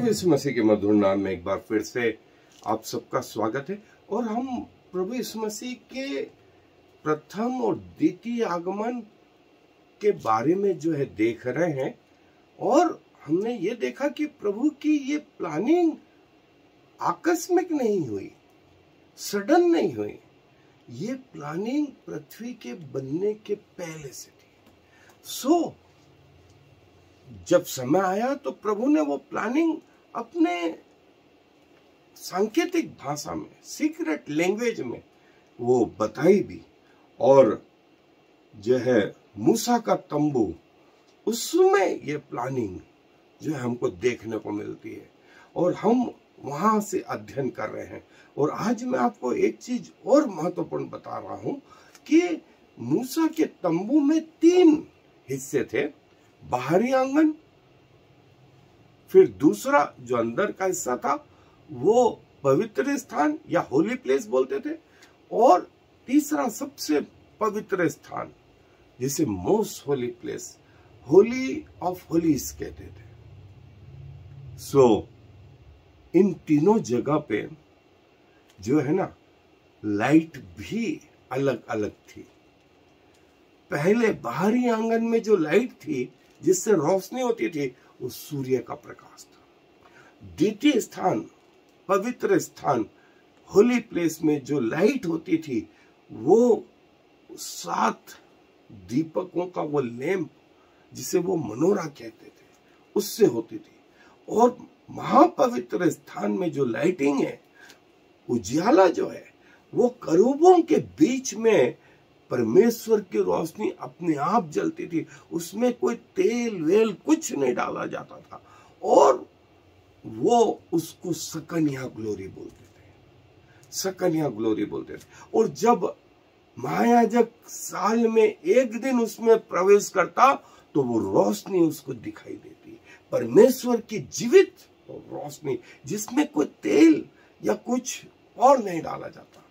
यीशु मसीह के मधुर नाम में एक बार फिर से आप सबका स्वागत है। और हम प्रभु यीशु मसीह के प्रथम और द्वितीय आगमन के बारे में जो है देख रहे हैं। और हमने ये देखा कि प्रभु की ये प्लानिंग आकस्मिक नहीं हुई, सडन नहीं हुई। ये प्लानिंग पृथ्वी के बनने के पहले से थी। जब समय आया तो प्रभु ने वो प्लानिंग अपने सांकेतिक भाषा में, सीक्रेट लैंग्वेज में वो बताई भी। और जो है मूसा का तंबू, उसमें ये प्लानिंग जो है हमको देखने को मिलती है और हम वहां से अध्ययन कर रहे हैं। और आज मैं आपको एक चीज और महत्वपूर्ण बता रहा हूं कि मूसा के तंबू में 3 हिस्से थे। बाहरी आंगन, फिर दूसरा जो अंदर का हिस्सा था वो पवित्र स्थान या होली प्लेस बोलते थे, और तीसरा सबसे पवित्र स्थान जिसे most holy place, Holi of Holis कहते थे। इन तीनों जगह पे जो है ना, लाइट भी अलग अलग थी। पहले बाहरी आंगन में जो लाइट थी जिससे रोशनी होती थी वो सूर्य का प्रकाश था। द्वितीय स्थान, पवित्र स्थान, होली प्लेस में जो लाइट होती थी वो 7 दीपकों का वो लैंप, जिसे वो मनोरा कहते थे, उससे होती थी। और महापवित्र स्थान में जो लाइटिंग है, उजियाला जो है, वो करूबों के बीच में परमेश्वर की रोशनी अपने आप जलती थी। उसमें कोई तेल वेल कुछ नहीं डाला जाता था। और वो उसको सकन्या ग्लोरी बोलते थे, सकन्या ग्लोरी बोलते थे। और जब महायाजक साल में 1 दिन उसमें प्रवेश करता तो वो रोशनी उसको दिखाई देती, परमेश्वर की जीवित रोशनी, जिसमें कोई तेल या कुछ और नहीं डाला जाता।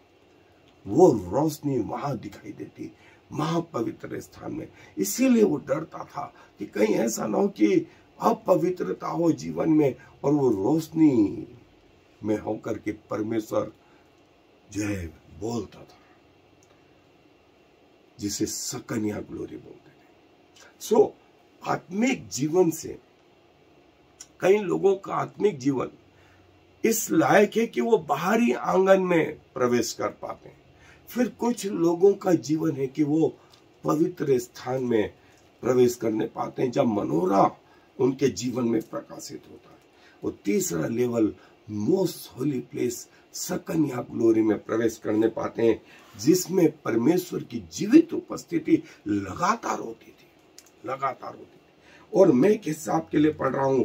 वो रोशनी वहां दिखाई देती महापवित्र स्थान में। इसीलिए वो डरता था कि कहीं ऐसा ना हो कि अपवित्रता हो जीवन में और वो रोशनी में होकर के परमेश्वर जो है बोलता था, जिसे सकन्या ग्लोरी बोलते थे। आत्मिक जीवन से, कई लोगों का आत्मिक जीवन इस लायक है कि वो बाहरी आंगन में प्रवेश कर पाते हैं। फिर कुछ लोगों का जीवन है कि वो पवित्र स्थान में प्रवेश करने पाते हैं, जब मनोरा उनके जीवन में प्रकाशित होता है। वो तीसरा लेवल मोस्ट होली प्लेस, सकन्या ग्लोरी में प्रवेश करने पाते हैं, जिसमें परमेश्वर की जीवित उपस्थिति लगातार होती थी, लगातार होती थी। और मैं एक हिस्सा आपके लिए पढ़ रहा हूं,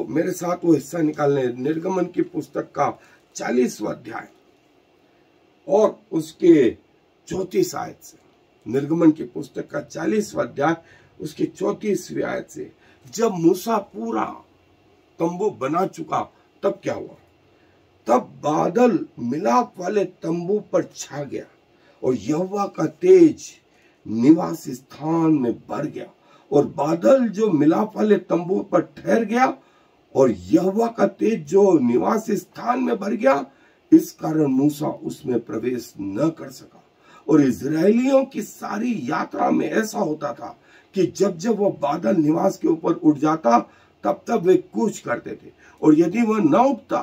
मेरे साथ वो हिस्सा निकालने। निर्गमन की पुस्तक का 40वां अध्याय और उसके 34 आयत से। निर्गमन की पुस्तक का 40वां अध्याय उसके 34वीं आयत से। जब मूसा पूरा तंबू बना चुका तब क्या हुआ? तब बादल मिलाप वाले तंबू पर छा गया और यहोवा का तेज निवास स्थान में भर गया। और बादल जो मिलाप वाले तंबू पर ठहर गया और यहोवा का तेज जो निवास स्थान में भर गया, इस कारण मूसा उसमें प्रवेश न कर सका। और इजरायलियों की सारी यात्रा में ऐसा होता था कि जब जब वह बादल निवास के ऊपर उठ जाता तब तब वे कूच करते थे। और यदि वह न उठता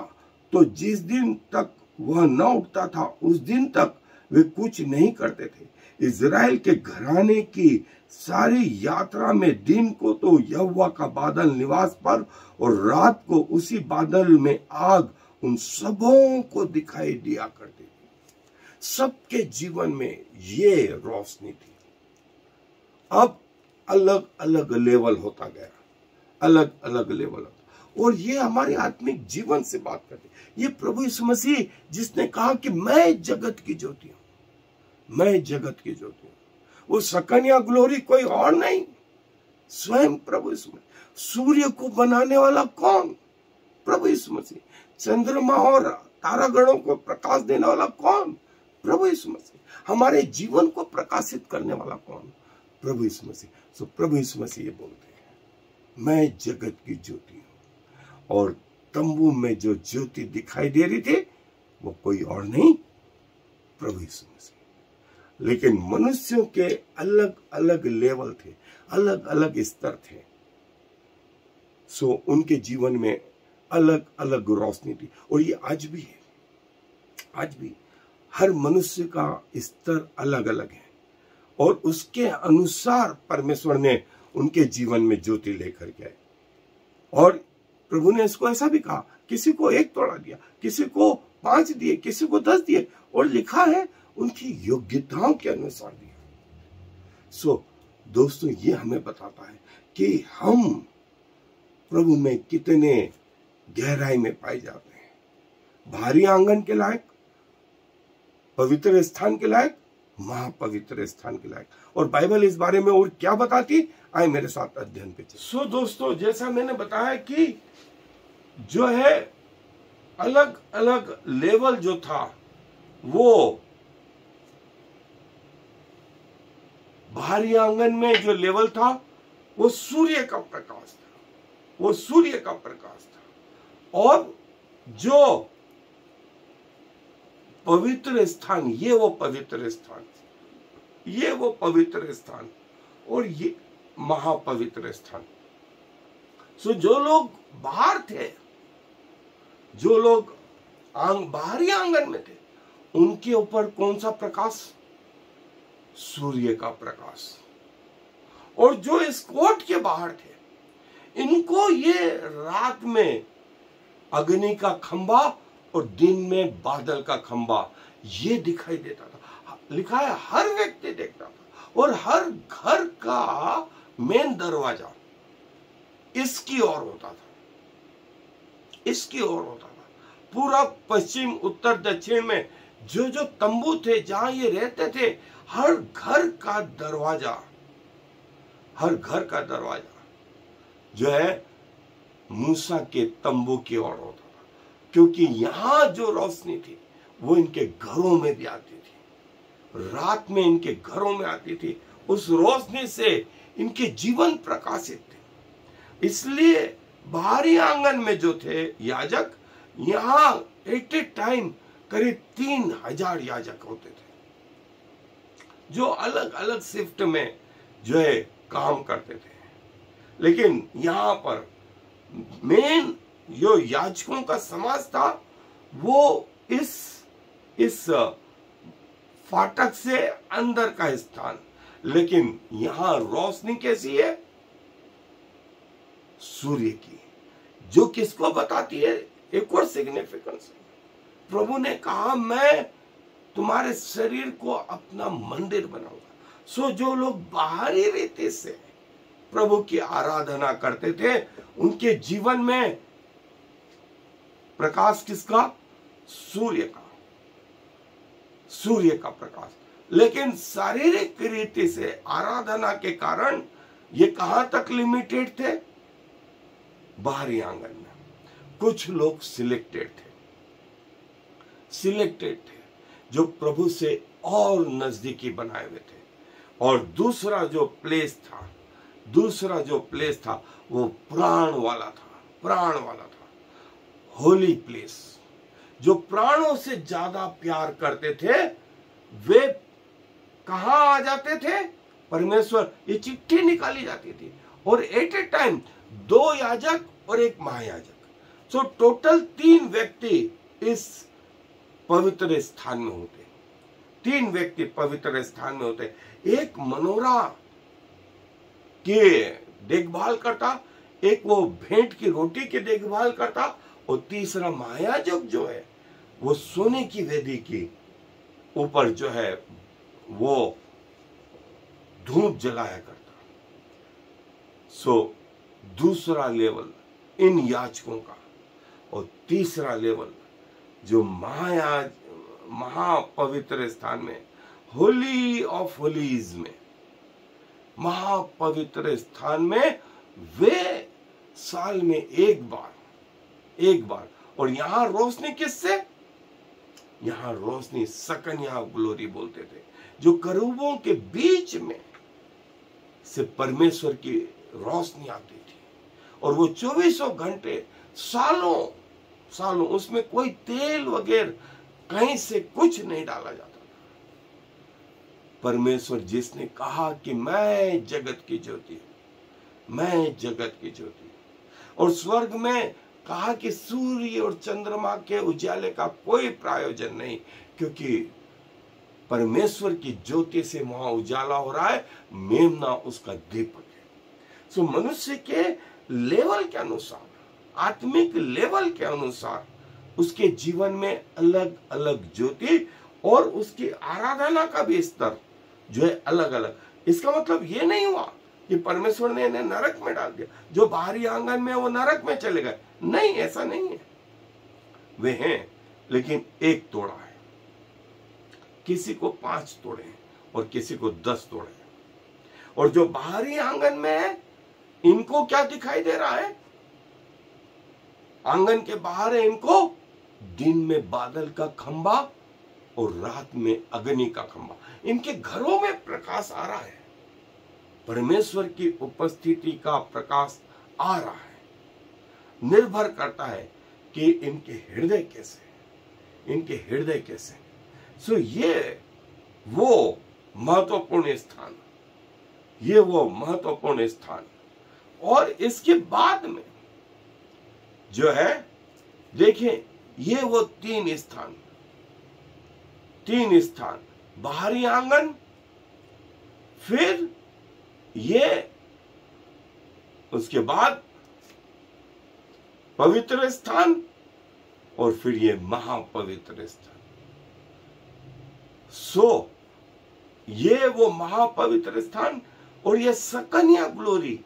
तो जिस दिन तक वह न उठता था उस दिन तक वे कुछ नहीं करते थे। इजराइल के घराने की सारी यात्रा में दिन को तो यहोवा का बादल निवास पर और रात को उसी बादल में आग उन सबों को दिखाई दिया करती थी। सबके जीवन में ये रोशनी थी। अब अलग अलग लेवल होता गया, अलग अलग लेवल। और ये हमारे आत्मिक जीवन से बात करते। ये प्रभु यीशु मसीह जिसने कहा कि मैं जगत की ज्योति हूं, मैं जगत की ज्योति हूं। वो सकन्या ग्लोरी कोई और नहीं, स्वयं प्रभु यीशु मसीह। सूर्य को बनाने वाला कौन? प्रभु यीशु मसीह। चंद्रमा और तारागणों को प्रकाश देने वाला कौन? प्रभु यीशु मसीह। हमारे जीवन को प्रकाशित करने वाला कौन? प्रभु यीशु मसीह। प्रभु यीशु मसीह ये बोलते हैं, मैं जगत की ज्योति हूं। और तंबू में जो ज्योति दिखाई दे रही थी वो कोई और नहीं, प्रभु यीशु मसीह। लेकिन मनुष्यों के अलग अलग लेवल थे, अलग अलग स्तर थे। सो उनके जीवन में अलग अलग रोशनी थी। और ये आज भी है, आज भी हर मनुष्य का स्तर अलग अलग है और उसके अनुसार परमेश्वर ने उनके जीवन में ज्योति लेकर के आए। और प्रभु ने इसको ऐसा भी कहा, किसी को 1 तोड़ा दिया, किसी को 5 दिए, किसी को 10 दिए, और लिखा है उनकी योग्यताओं के अनुसार दिया। सो दोस्तों, ये हमें बताता है कि हम प्रभु में कितने गहराई में पाए जाते हैं। भारी आंगन के लायक, पवित्र स्थान के लायक, महापवित्र स्थान के लायक। और बाइबल इस बारे में और क्या बताती, आए मेरे साथ अध्ययन पे चलिए। सो दोस्तों, जैसा मैंने बताया कि जो है अलग अलग लेवल जो था, वो भारी आंगन में जो लेवल था वो सूर्य का प्रकाश था, वो सूर्य का प्रकाश था। और जो पवित्र स्थान, ये वो पवित्र स्थान, ये वो पवित्र स्थान, और ये महापवित्र स्थान। सो जो लोग बाहर थे, जो लोग बाहरी आंगन में थे, उनके ऊपर कौन सा प्रकाश? सूर्य का प्रकाश। और जो इस कोट के बाहर थे, इनको ये रात में अग्नि का खंबा और दिन में बादल का खंबा ये दिखाई देता था। लिखा है हर व्यक्ति देखता था, और हर घर का मेन दरवाजा इसकी ओर होता था, इसकी ओर होता था। पूरब, पश्चिम, उत्तर, दक्षिण में जो जो तंबू थे, जहां ये रहते थे, हर घर का दरवाजा, हर घर का दरवाजा जो है मूसा के तंबू की ओर होता था। क्योंकि यहां जो रोशनी थी वो इनके घरों में भी आती थी, रात में इनके घरों में आती थी। उस रोशनी से इनके जीवन प्रकाशित थे। इसलिए बाहरी आंगन में जो थे याजक, यहां एट ए टाइम करीब 3000 याजक होते थे, जो अलग अलग शिफ्ट में जो है काम करते थे। लेकिन यहां पर मेन जो याजकों का समाज था, वो इस फाटक से अंदर का स्थान। लेकिन यहां रोशनी कैसी है? सूर्य की, जो किसको बताती है? एक और सिग्निफिकेंस। प्रभु ने कहा, मैं तुम्हारे शरीर को अपना मंदिर बनाऊंगा। सो जो लोग बाहरी रीति से प्रभु की आराधना करते थे, उनके जीवन में प्रकाश किसका? सूर्य का, सूर्य का प्रकाश। लेकिन शारीरिक रीति से आराधना के कारण ये कहां तक लिमिटेड थे? बाहरी आंगन में। कुछ लोग सिलेक्टेड थे, सिलेक्टेड थे, जो प्रभु से और नजदीकी बनाए हुए थे। और दूसरा जो प्लेस था, दूसरा जो प्लेस था, वो प्राण वाला था, प्राण वाला था, होली प्लेस। जो प्राणों से ज्यादा प्यार करते थे, वे कहां आ जाते थे? परमेश्वर, ये चिट्ठी निकाली जाती थी, और एट ए टाइम 2 याजक और 1 महायाजक। सो टोटल 3 व्यक्ति इस पवित्र स्थान में होते, 3 व्यक्ति पवित्र स्थान में होते। एक मनोरा की देखभाल करता, एक वो भेंट की रोटी की देखभाल करता, और तीसरा महायाजक जो है वो सोने की वेदी की ऊपर जो है वो धूप जलाया करता। सो दूसरा लेवल इन याजकों का, और तीसरा लेवल जो महापवित्र स्थान में, होली ऑफ होलीज में, महापवित्र स्थान में, वे साल में एक बार। और यहां रोशनी किससे? यहां रोशनी सकन्या ग्लोरी बोलते थे, जो करूबों के बीच में से परमेश्वर की रोशनी आती थी। और वो 24 घंटे सालों सालों उसमें कोई तेल वगैरह कहीं से कुछ नहीं डाला जाता। परमेश्वर जिसने कहा कि मैं जगत की ज्योति हूं, मैं जगत की ज्योति हूं, और स्वर्ग में कहा कि सूर्य और चंद्रमा के उजाले का कोई प्रयोजन नहीं, क्योंकि परमेश्वर की ज्योति से वहां उजाला हो रहा है, मेमना उसका दीपक है। सो मनुष्य के लेवल के अनुसार, आत्मिक लेवल के अनुसार उसके जीवन में अलग अलग ज्योति और उसकी आराधना का भी स्तर जो है अलग अलग। इसका मतलब ये नहीं हुआ कि परमेश्वर ने इन्हें नरक में डाल दिया, जो बाहरी आंगन में वो नरक में चले गए, नहीं, ऐसा नहीं है। वे हैं, लेकिन एक तोड़ा है, किसी को 5 तोड़े हैं और किसी को 10 तोड़े हैं। और जो बाहरी आंगन में है, इनको क्या दिखाई दे रहा है? आंगन के बाहर है, इनको दिन में बादल का खंभा और रात में अग्नि का खंभा, इनके घरों में प्रकाश आ रहा है, परमेश्वर की उपस्थिति का प्रकाश आ रहा है। निर्भर करता है कि इनके हृदय कैसे, इनके हृदय कैसे। सो ये वो महत्वपूर्ण स्थान, ये वो महत्वपूर्ण स्थान। और इसके बाद में जो है, देखिए, ये वो 3 स्थान, 3 स्थान, बाहरी आंगन, फिर ये उसके बाद पवित्र स्थान, और फिर ये महापवित्र स्थान। सो ये वो महापवित्र स्थान, और ये सकन्या ग्लोरी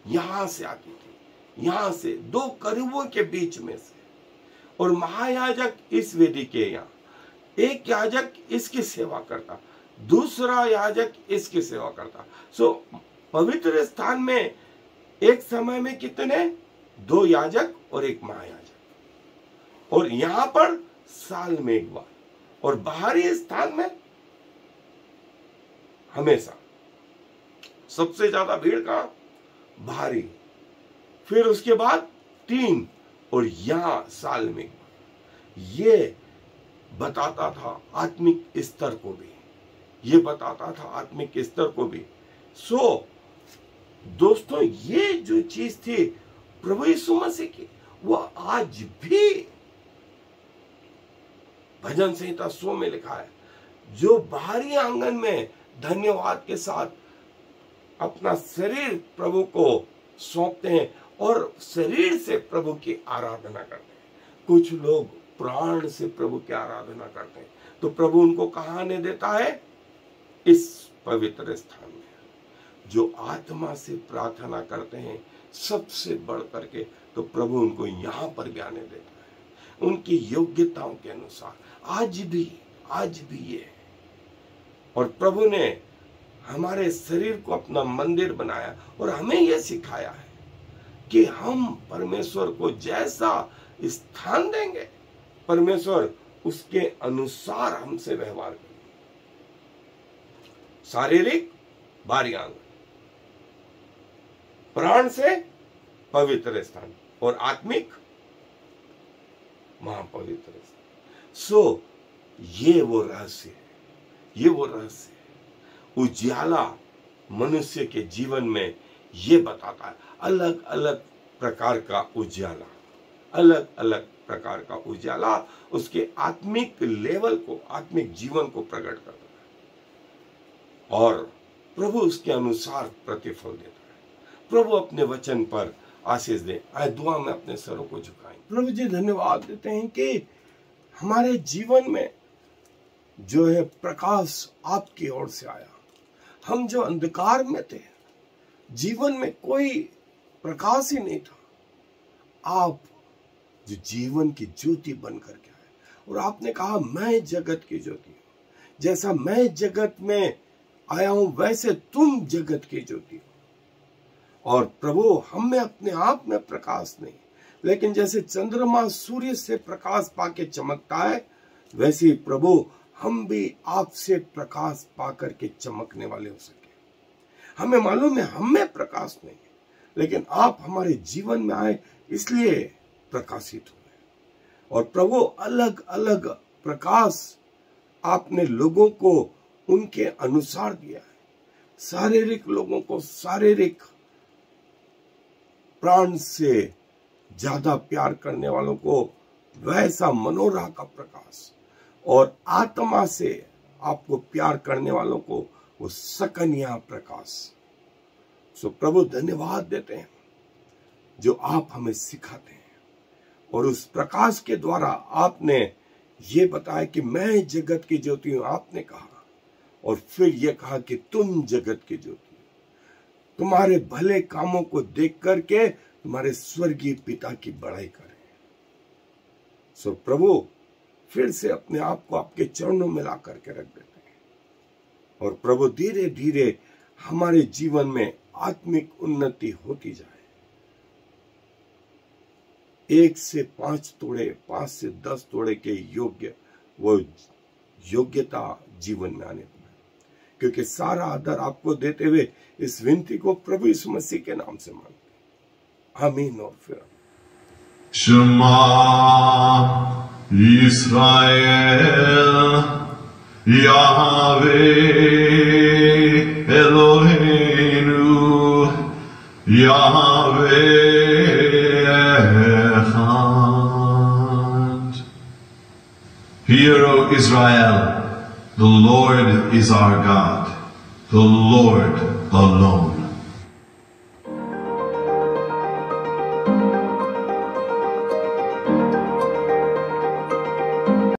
यहां से आती थी, यहां से 2 करूबों के बीच में से। और महायाजक इस वेदी के यहाँ, एक याजक इसकी सेवा करता, दूसरा याजक इसकी सेवा करता। सो पवित्र स्थान में एक समय में कितने? 2 याजक और 1 महायाजक, और यहां पर साल में एक बार। और बाहरी स्थान में हमेशा सबसे ज्यादा भीड़ कहां? बाहरी, फिर उसके बाद 3, और यहां साल में एक बार। ये बताता था आत्मिक स्तर को भी, ये बताता था आत्मिक स्तर को भी। सो दोस्तों, ये जो चीज थी प्रभु यीशु मसीह की, वो आज भी भजन संहिता 100 में लिखा है, जो बाहरी आंगन में धन्यवाद के साथ अपना शरीर प्रभु को सौंपते हैं और शरीर से प्रभु की आराधना करते हैं। कुछ लोग प्राण से प्रभु की आराधना करते हैं, तो प्रभु उनको कहां आने देता है? इस पवित्र स्थान में। जो आत्मा से प्रार्थना करते हैं सबसे बढ़ करके, तो प्रभु उनको यहां पर भी आने देता है, उनकी योग्यताओं के अनुसार। आज भी ये है। और प्रभु ने हमारे शरीर को अपना मंदिर बनाया, और हमें यह सिखाया है कि हम परमेश्वर को जैसा स्थान देंगे, परमेश्वर उसके अनुसार हमसे व्यवहार करेंगे। शारीरिक बाहरी आंगन, प्राण से पवित्र स्थान, और आत्मिक महापवित्र स्थान। सो ये वो रहस्य है, ये वो रहस्य है। उजियाला मनुष्य के जीवन में ये बताता है, अलग अलग प्रकार का उजियाला, अलग अलग प्रकार का उजियाला उसके आत्मिक लेवल को, आत्मिक जीवन को प्रकट करता है, और प्रभु उसके अनुसार प्रतिफल देता है। प्रभु अपने वचन पर आशीष दे। आए दुआ में अपने सरों को झुकाएं। प्रभु जी, धन्यवाद देते हैं कि हमारे जीवन में जो है प्रकाश आपकी ओर से आया। हम जो अंधकार में थे, जीवन में कोई प्रकाश ही नहीं था, आप जो जीवन की ज्योति बन करके आए, और आपने कहा मैं जगत की ज्योति हूं। जैसा मैं जगत में आया हूं, वैसे तुम जगत की ज्योति हो। और प्रभु, हम में अपने आप में प्रकाश नहीं, लेकिन जैसे चंद्रमा सूर्य से प्रकाश पाके चमकता है, वैसे ही प्रभु हम भी आपसे प्रकाश पाकर के चमकने वाले हो सके। हमें मालूम है हम में प्रकाश नहीं है, लेकिन आप हमारे जीवन में आए, इसलिए प्रकाशित हुए। और प्रभु अलग अलग प्रकाश आपने लोगों को उनके अनुसार दिया है। शारीरिक लोगों को शारीरिक प्राण से ज्यादा प्यार करने वालों को वैसा मनोरह का प्रकाश, और आत्मा से आपको प्यार करने वालों को वो सकनिया प्रकाश। सो प्रभु धन्यवाद देते हैं जो आप हमें सिखाते हैं, और उस प्रकाश के द्वारा आपने ये बताया कि मैं जगत की ज्योति हूं, आपने कहा, और फिर ये कहा कि तुम जगत की ज्योति हो। तुम्हारे भले कामों को देख करके तुम्हारे स्वर्गीय पिता की बड़ाई करें। सो प्रभु फिर से अपने आप को आपके चरणों में ला करके रख देते हैं, और प्रभु धीरे धीरे हमारे जीवन में आत्मिक उन्नति होती जाए। 1 से 5 तोड़े, 5 से 10 तोड़े के योग्य वो योग्यता जीवन में आने पाए, क्योंकि सारा आदर आपको देते हुए इस विनती को प्रभु यीशु मसीह के नाम से मांगते, आमीन। और फिर शमा इस्राएल यावे एलोहेनु यावे echad. Hear, O Israel, the Lord is our God, the Lord alone.